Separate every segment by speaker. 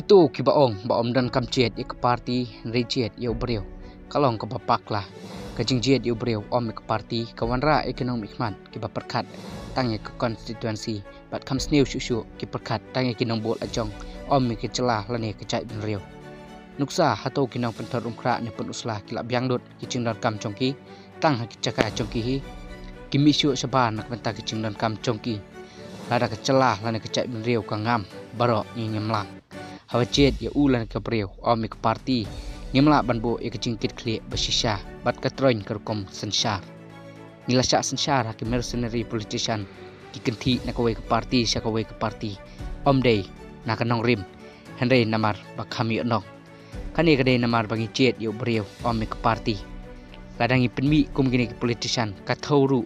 Speaker 1: Itu kibaong baom dan kamciet ik parti rijiet yo brio kalong ke bapaklah kejingjiet yo brio om ik parti kawanra ekonomi man kiba perkat tangye ke konstituensi bat kam snew shushu ki perkat tangye kinong bol ajong om ik celah lane kecai bin rio nuksa hato kinong pentor umkra ni pun uslah kilap biangdut kicing dan kam chongki tang hak caka chongki hi kimishu saban nak benta kicing dan kam chongki lada kecelah lane kecai bin rio kangam barok nyemlang Hawajit ya ulan ke brio omik parti ngimla banbo ya kecingkit klik bersisha bat katroin kerkom sensar nilasya sensar hakim mercenary politician kikenti nakawai ke parti syakawai ke parti omday nakanong rim henry namar bakhami onong kani kadai namar bangi jet ya brio omik parti ladangi penmi kum gini ke politician kathauru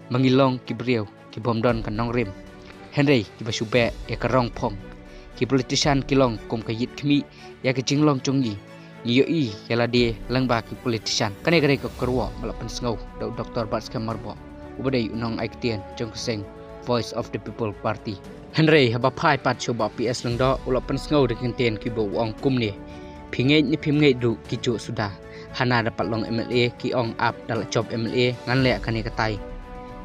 Speaker 1: mangilong ki brio ki bomdon kanong rim henry ki basube ya kerong pong ki politician kilong kum kayit kmi ya kecing long chongi yoi yala de langba ki politician kane kare ko kerwa malapan sngau dr bats kamarbo ubadai unong aiktian jong keseng voice of the people party henry haba phai pat choba ps langdo ulapan sngau de kenten ki bo ong kum ni phingei ni phimngei du ki chu sudah hana dapat long mla ki ong up dal job mla ngan le kane katai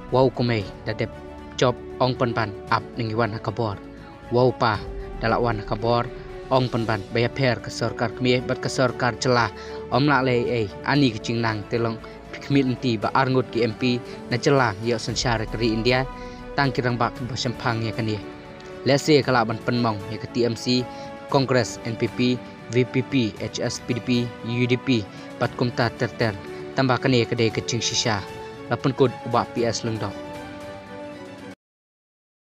Speaker 1: wow kumei dadep job ong panpan up ningiwan hakabor wow pa dalawan kabor ong penban baya per ke sarkar kmie bat ke sarkar celah omla le ani kecing nang telong kmit enti ba arngut ki mp na celah yo sensar kri india tang kirang bak basempang ya kani lese kala ban penmong ya ke tmc kongres npp vpp hs pdp udp bat kumta terter tambah kani kedai kecing shisha lapun kod ubak ps lengdok